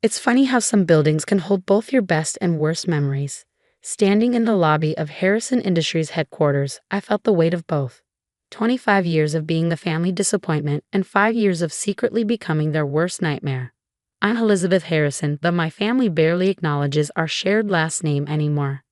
It's funny how some buildings can hold both your best and worst memories. Standing in the lobby of Harrison Industries headquarters, I felt the weight of both. 25 years of being the family disappointment and 5 years of secretly becoming their worst nightmare. I'm Elizabeth Harrison, but my family barely acknowledges our shared last name anymore.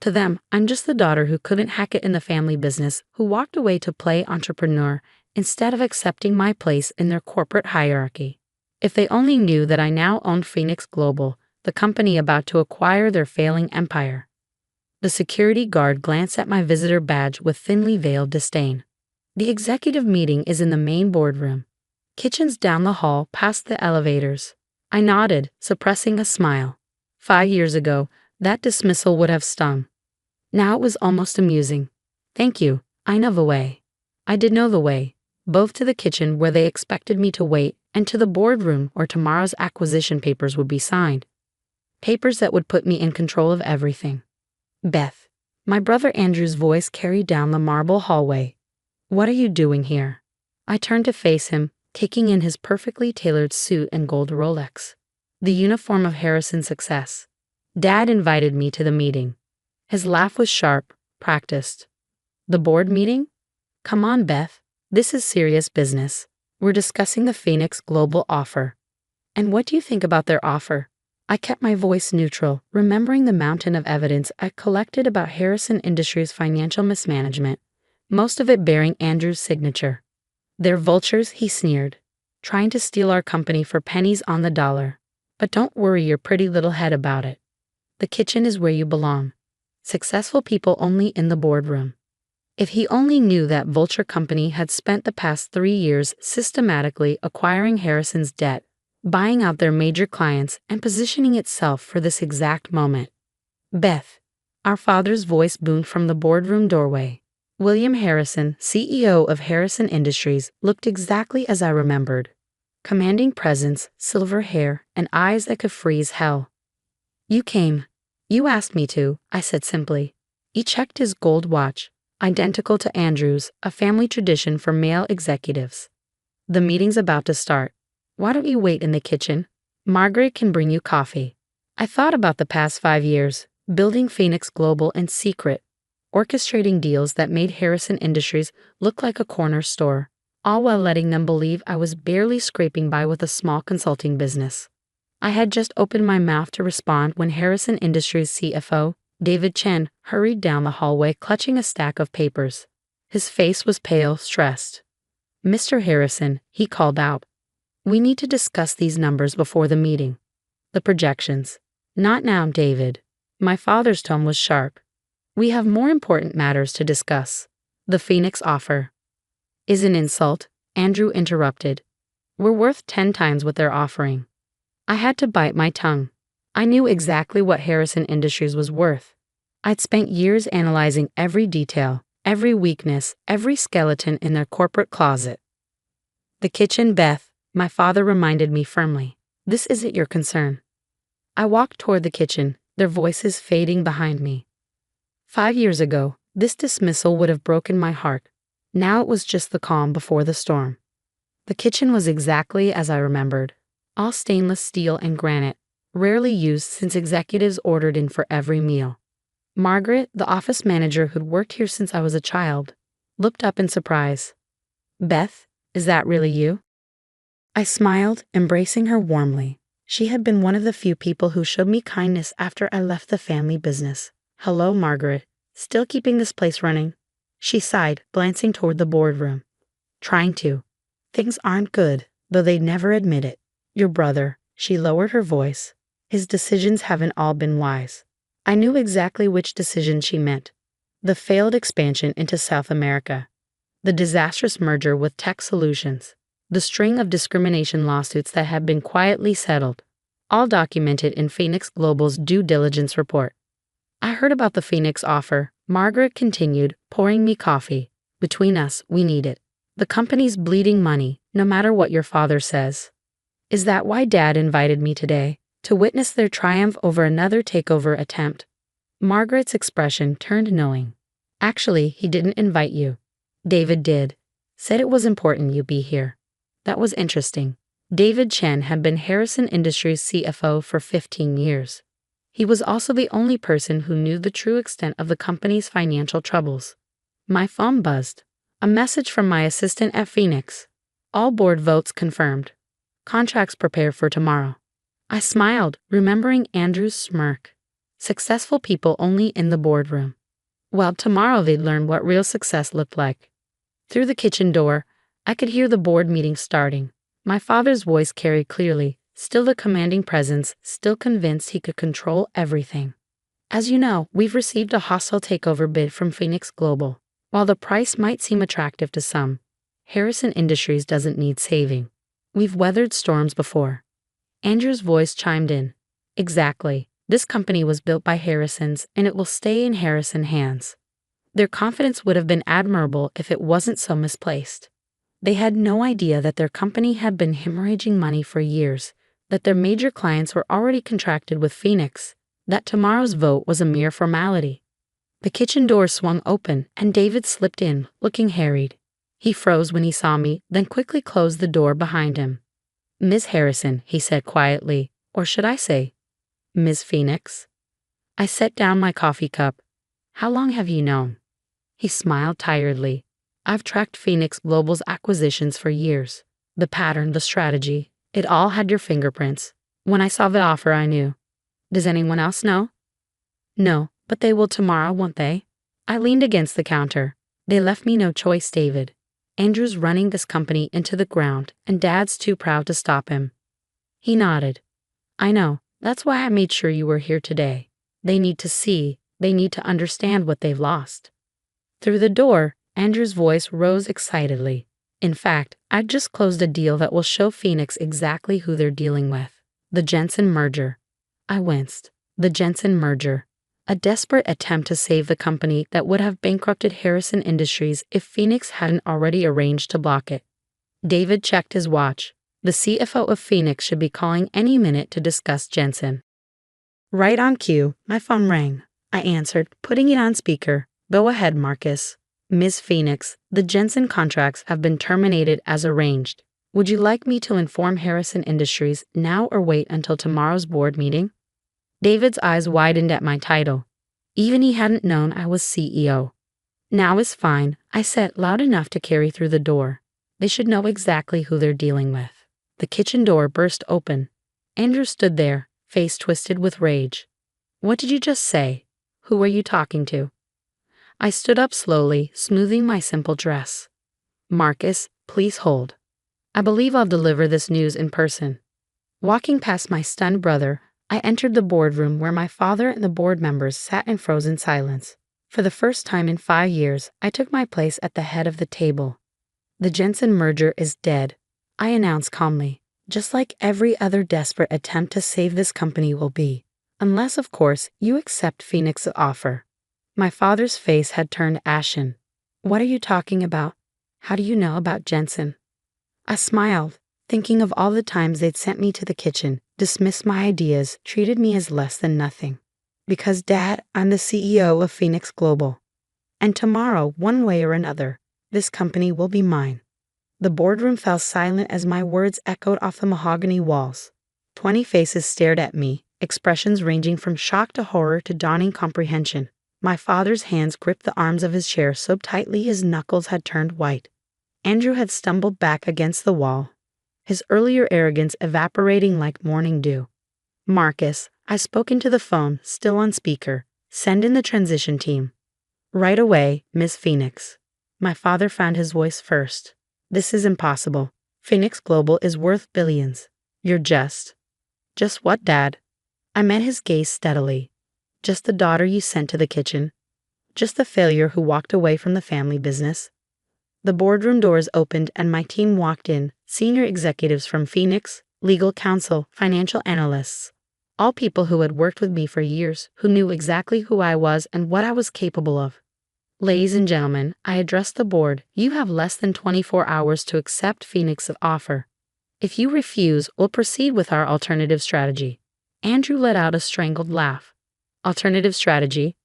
To them, I'm just the daughter who couldn't hack it in the family business, who walked away to play entrepreneur instead of accepting my place in their corporate hierarchy. If they only knew that I now owned Phoenix Global, the company about to acquire their failing empire. The security guard glanced at my visitor badge with thinly veiled disdain. The executive meeting is in the main boardroom. Kitchen's down the hall past the elevators. I nodded, suppressing a smile. 5 years ago, that dismissal would have stung. Now it was almost amusing. Thank you, I know the way. I did know the way, both to the kitchen where they expected me to wait and to the boardroom where tomorrow's acquisition papers would be signed. Papers that would put me in control of everything. Beth. My brother Andrew's voice carried down the marble hallway. What are you doing here? I turned to face him, taking in his perfectly tailored suit and gold Rolex. The uniform of Harrison's success. Dad invited me to the meeting. His laugh was sharp, practiced. The board meeting? Come on, Beth. This is serious business. We're discussing the Phoenix Global offer. And what do you think about their offer? I kept my voice neutral, remembering the mountain of evidence I collected about Harrison Industries' financial mismanagement, most of it bearing Andrew's signature. They're vultures, he sneered, trying to steal our company for pennies on the dollar. But don't worry your pretty little head about it. The kitchen is where you belong. Successful people only in the boardroom. If he only knew that vulture company had spent the past 3 years systematically acquiring Harrison's debt, buying out their major clients, and positioning itself for this exact moment. Beth. Our father's voice boomed from the boardroom doorway. William Harrison, CEO of Harrison Industries, looked exactly as I remembered. Commanding presence, silver hair, and eyes that could freeze hell. You came. You asked me to, I said simply. He checked his gold watch, identical to Andrew's, a family tradition for male executives. The meeting's about to start. Why don't you wait in the kitchen? Margaret can bring you coffee. I thought about the past 5 years, building Phoenix Global in secret, orchestrating deals that made Harrison Industries look like a corner store, all while letting them believe I was barely scraping by with a small consulting business. I had just opened my mouth to respond when Harrison Industries CFO, David Chen, hurried down the hallway clutching a stack of papers. His face was pale, stressed. Mr. Harrison, he called out. We need to discuss these numbers before the meeting. The projections. Not now, David. My father's tone was sharp. We have more important matters to discuss. The Phoenix offer. Is an insult, Andrew interrupted. We're worth 10 times what they're offering. I had to bite my tongue. I knew exactly what Harrison Industries was worth. I'd spent years analyzing every detail, every weakness, every skeleton in their corporate closet. The kitchen, Beth, my father reminded me firmly. This isn't your concern. I walked toward the kitchen, their voices fading behind me. 5 years ago, this dismissal would have broken my heart. Now it was just the calm before the storm. The kitchen was exactly as I remembered. All stainless steel and granite, rarely used since executives ordered in for every meal. Margaret, the office manager who'd worked here since I was a child, looked up in surprise. Beth, is that really you? I smiled, embracing her warmly. She had been one of the few people who showed me kindness after I left the family business. Hello, Margaret. Still keeping this place running? She sighed, glancing toward the boardroom. Trying to. Things aren't good, though they'd never admit it. Your brother, she lowered her voice. His decisions haven't all been wise. I knew exactly which decision she meant. The failed expansion into South America. The disastrous merger with Tech Solutions. The string of discrimination lawsuits that had been quietly settled. All documented in Phoenix Global's due diligence report. I heard about the Phoenix offer, Margaret continued, pouring me coffee. Between us, we need it. The company's bleeding money, no matter what your father says. Is that why Dad invited me today? To witness their triumph over another takeover attempt? Margaret's expression turned knowing. Actually, he didn't invite you. David did. Said it was important you be here. That was interesting. David Chen had been Harrison Industries CFO for 15 years. He was also the only person who knew the true extent of the company's financial troubles. My phone buzzed. A message from my assistant at Phoenix. All board votes confirmed. Contracts prepared for tomorrow. I smiled, remembering Andrew's smirk. Successful people only in the boardroom. Well, tomorrow they'd learn what real success looked like. Through the kitchen door, I could hear the board meeting starting. My father's voice carried clearly, still the commanding presence, still convinced he could control everything. As you know, we've received a hostile takeover bid from Phoenix Global. While the price might seem attractive to some, Harrison Industries doesn't need saving. We've weathered storms before. Andrew's voice chimed in. Exactly. This company was built by Harrisons, and it will stay in Harrison hands. Their confidence would have been admirable if it wasn't so misplaced. They had no idea that their company had been hemorrhaging money for years, that their major clients were already contracted with Phoenix, that tomorrow's vote was a mere formality. The kitchen door swung open, and David slipped in, looking harried. He froze when he saw me, then quickly closed the door behind him. Ms. Harrison, he said quietly, or should I say, Ms. Phoenix? I set down my coffee cup. How long have you known? He smiled tiredly. I've tracked Phoenix Global's acquisitions for years. The pattern, the strategy, it all had your fingerprints. When I saw the offer, I knew. Does anyone else know? No, but they will tomorrow, won't they? I leaned against the counter. They left me no choice, David. Andrew's running this company into the ground, and Dad's too proud to stop him. He nodded. I know. That's why I made sure you were here today. They need to see, they need to understand what they've lost. Through the door, Andrew's voice rose excitedly. In fact, I'd just closed a deal that will show Phoenix exactly who they're dealing with. The Jensen merger. I winced. The Jensen merger. A desperate attempt to save the company that would have bankrupted Harrison Industries if Phoenix hadn't already arranged to block it. David checked his watch. The CFO of Phoenix should be calling any minute to discuss Jensen. Right on cue, my phone rang. I answered, putting it on speaker. Go ahead, Marcus. Ms. Phoenix, the Jensen contracts have been terminated as arranged. Would you like me to inform Harrison Industries now or wait until tomorrow's board meeting? David's eyes widened at my title. Even he hadn't known I was CEO. Now is fine, I said loud enough to carry through the door. They should know exactly who they're dealing with. The kitchen door burst open. Andrew stood there, face twisted with rage. What did you just say? Who are you talking to? I stood up slowly, smoothing my simple dress. Marcus, please hold. I believe I'll deliver this news in person. Walking past my stunned brother, I entered the boardroom where my father and the board members sat in frozen silence. For the first time in 5 years, I took my place at the head of the table. The Jensen merger is dead, I announced calmly, just like every other desperate attempt to save this company will be. Unless, of course, you accept Phoenix's offer. My father's face had turned ashen. What are you talking about? How do you know about Jensen? I smiled, thinking of all the times they'd sent me to the kitchen, dismissed my ideas, treated me as less than nothing. Because, Dad, I'm the CEO of Phoenix Global. And tomorrow, one way or another, this company will be mine. The boardroom fell silent as my words echoed off the mahogany walls. 20 faces stared at me, expressions ranging from shock to horror to dawning comprehension. My father's hands gripped the arms of his chair so tightly his knuckles had turned white. Andrew had stumbled back against the wall, his earlier arrogance evaporating like morning dew. Marcus, I spoke into the phone, still on speaker. Send in the transition team. Right away, Miss Phoenix. My father found his voice first. This is impossible. Phoenix Global is worth billions. You're just. Just what, Dad? I met his gaze steadily. Just the daughter you sent to the kitchen. Just the failure who walked away from the family business. The boardroom doors opened and my team walked in, senior executives from Phoenix, legal counsel, financial analysts. All people who had worked with me for years, who knew exactly who I was and what I was capable of. Ladies and gentlemen, I addressed the board. You have less than 24 hours to accept Phoenix's offer. If you refuse, we'll proceed with our alternative strategy. Andrew let out a strangled laugh. Alternative strategy?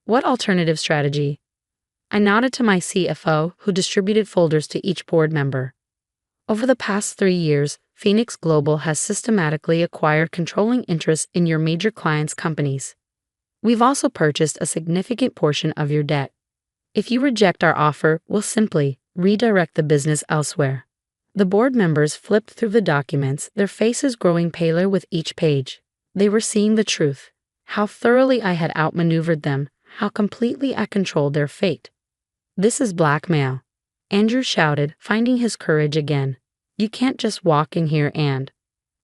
What alternative strategy? I nodded to my CFO, who distributed folders to each board member. Over the past 3 years, Phoenix Global has systematically acquired controlling interests in your major clients' companies. We've also purchased a significant portion of your debt. If you reject our offer, we'll simply redirect the business elsewhere." The board members flipped through the documents, their faces growing paler with each page. They were seeing the truth. How thoroughly I had outmaneuvered them, how completely I controlled their fate. "This is blackmail," Andrew shouted, finding his courage again. "You can't just walk in here and—"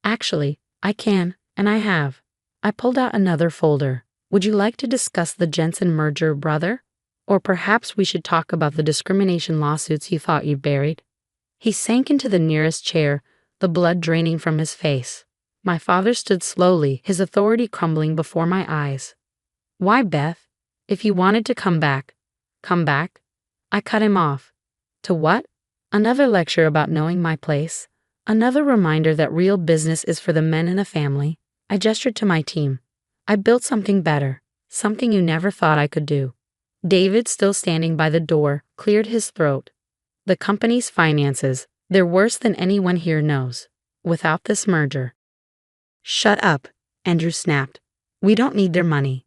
"Actually, I can, and I have." I pulled out another folder. "Would you like to discuss the Jensen merger, brother? Or perhaps we should talk about the discrimination lawsuits you thought you'd buried?" He sank into the nearest chair, the blood draining from his face. My father stood slowly, his authority crumbling before my eyes. "Why, Beth? If you wanted to come back, come back." I cut him off. "To what? Another lecture about knowing my place? Another reminder that real business is for the men in the family?" I gestured to my team. "I built something better, something you never thought I could do." David, still standing by the door, cleared his throat. "The company's finances, they're worse than anyone here knows. Without this merger—" "Shut up," Andrew snapped. "We don't need their money."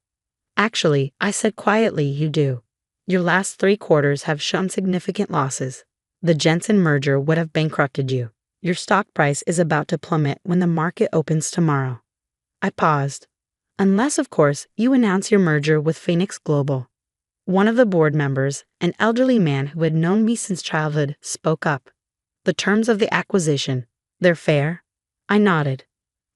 "Actually," I said quietly, "you do. Your last 3 quarters have shown significant losses. The Jensen merger would have bankrupted you. Your stock price is about to plummet when the market opens tomorrow." I paused. "Unless, of course, you announce your merger with Phoenix Global." One of the board members, an elderly man who had known me since childhood, spoke up. "The terms of the acquisition, they're fair?" I nodded.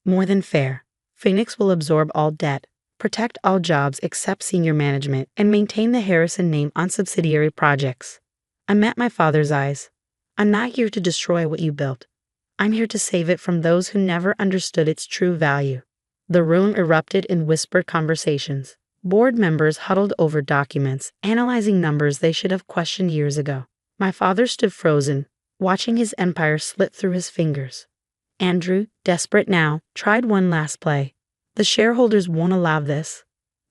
"More than fair. Phoenix will absorb all debt, protect all jobs except senior management, and maintain the Harrison name on subsidiary projects." I met my father's eyes. "I'm not here to destroy what you built. I'm here to save it from those who never understood its true value." The room erupted in whispered conversations. Board members huddled over documents, analyzing numbers they should have questioned years ago. My father stood frozen, watching his empire slip through his fingers. Andrew, desperate now, tried one last play. "The shareholders won't allow this.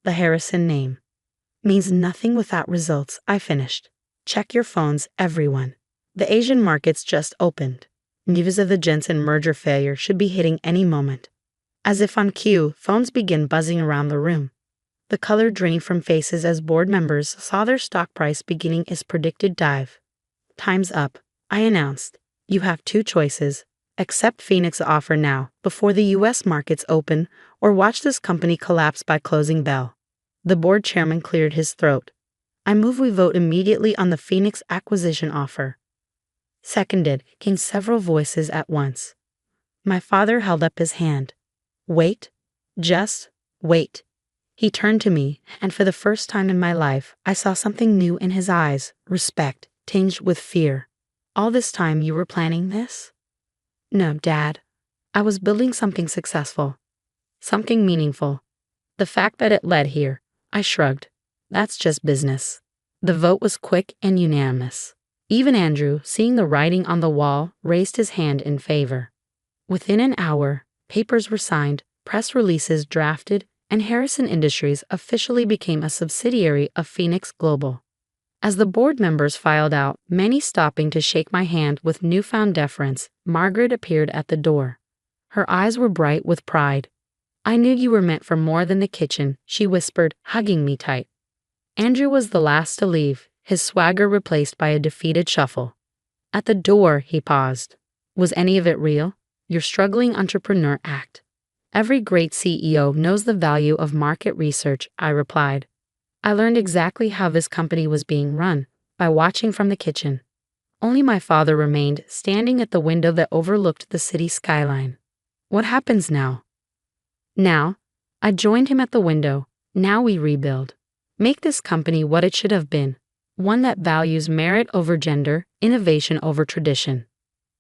The Harrison name means nothing without results," I finished. "Check your phones, everyone. The Asian markets just opened. News of the Jensen merger failure should be hitting any moment." As if on cue, phones began buzzing around the room. The color drained from faces as board members saw their stock price beginning its predicted dive. "Time's up," I announced. "You have 2 choices. Accept Phoenix's offer now, before the U.S. markets open, or watch this company collapse by closing bell." The board chairman cleared his throat. "I move we vote immediately on the Phoenix acquisition offer." "Seconded," came several voices at once. My father held up his hand. "Wait. Just wait." He turned to me, and for the first time in my life, I saw something new in his eyes, respect, tinged with fear. "All this time you were planning this?" "No, Dad. I was building something successful. Something meaningful. The fact that it led here," I shrugged. "That's just business." The vote was quick and unanimous. Even Andrew, seeing the writing on the wall, raised his hand in favor. Within an hour, papers were signed, press releases drafted, and Harrison Industries officially became a subsidiary of Phoenix Global. As the board members filed out, many stopping to shake my hand with newfound deference, Margaret appeared at the door. Her eyes were bright with pride. "I knew you were meant for more than the kitchen," she whispered, hugging me tight. Andrew was the last to leave, his swagger replaced by a defeated shuffle. At the door, he paused. "Was any of it real? Your struggling entrepreneur act." "Every great CEO knows the value of market research," I replied. "I learned exactly how this company was being run, by watching from the kitchen." Only my father remained, standing at the window that overlooked the city skyline. "What happens now?" "Now?" I joined him at the window. "Now we rebuild. Make this company what it should have been. One that values merit over gender, innovation over tradition."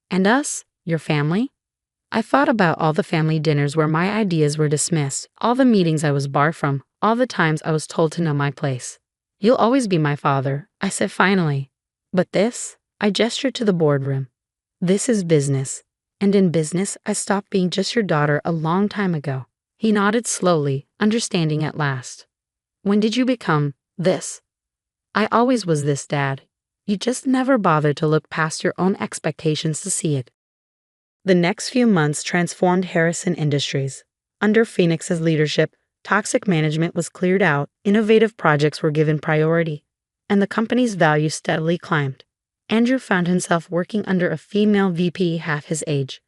"And us? Your family?" I thought about all the family dinners where my ideas were dismissed, all the meetings I was barred from, all the times I was told to know my place. "You'll always be my father," I said finally. "But this?" I gestured to the boardroom. "This is business. And in business, I stopped being just your daughter a long time ago." He nodded slowly, understanding at last. "When did you become this?" "I always was this, Dad. You just never bothered to look past your own expectations to see it." The next few months transformed Harrison Industries. Under Phoenix's leadership, toxic management was cleared out, innovative projects were given priority, and the company's value steadily climbed. Andrew found himself working under a female VP half his age,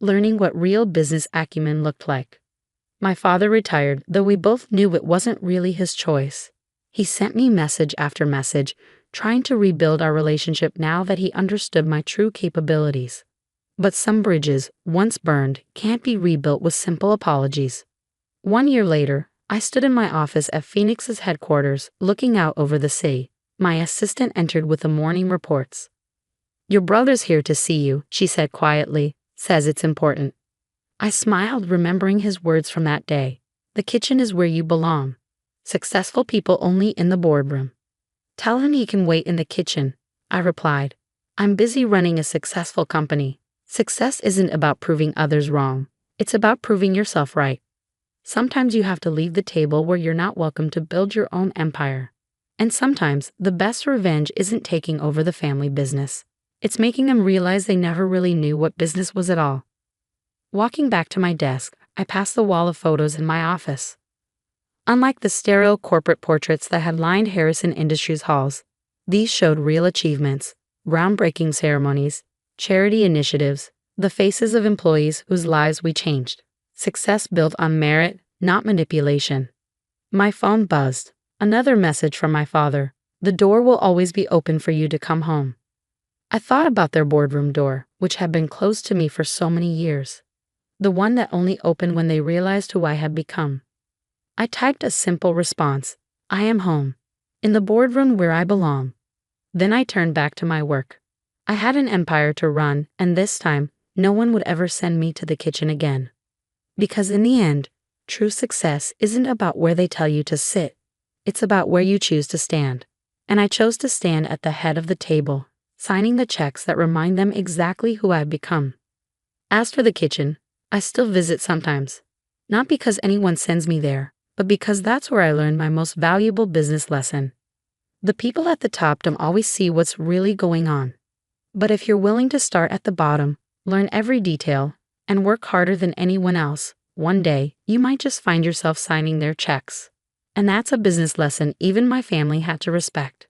learning what real business acumen looked like. My father retired, though we both knew it wasn't really his choice. He sent me message after message, trying to rebuild our relationship now that he understood my true capabilities. But some bridges, once burned, can't be rebuilt with simple apologies. 1 year later, I stood in my office at Phoenix's headquarters, looking out over the sea. My assistant entered with the morning reports. "Your brother's here to see you," she said quietly. "Says it's important." I smiled, remembering his words from that day. "The kitchen is where you belong. Successful people only in the boardroom." "Tell him he can wait in the kitchen," I replied. "I'm busy running a successful company. Success isn't about proving others wrong. It's about proving yourself right. Sometimes you have to leave the table where you're not welcome to build your own empire. And sometimes the best revenge isn't taking over the family business. It's making them realize they never really knew what business was at all." Walking back to my desk, I passed the wall of photos in my office. Unlike the sterile corporate portraits that had lined Harrison Industries halls, these showed real achievements, groundbreaking ceremonies, charity initiatives, the faces of employees whose lives we changed. Success built on merit, not manipulation. My phone buzzed. Another message from my father. "The door will always be open for you to come home." I thought about their boardroom door, which had been closed to me for so many years. The one that only opened when they realized who I had become. I typed a simple response. "I am home. In the boardroom where I belong." Then I turned back to my work. I had an empire to run, and this time, no one would ever send me to the kitchen again. Because in the end, true success isn't about where they tell you to sit. It's about where you choose to stand. And I chose to stand at the head of the table, signing the checks that remind them exactly who I've become. As for the kitchen, I still visit sometimes. Not because anyone sends me there, but because that's where I learned my most valuable business lesson. The people at the top don't always see what's really going on. But if you're willing to start at the bottom, learn every detail, and work harder than anyone else, one day you might just find yourself signing their checks. And that's a business lesson even my family had to respect.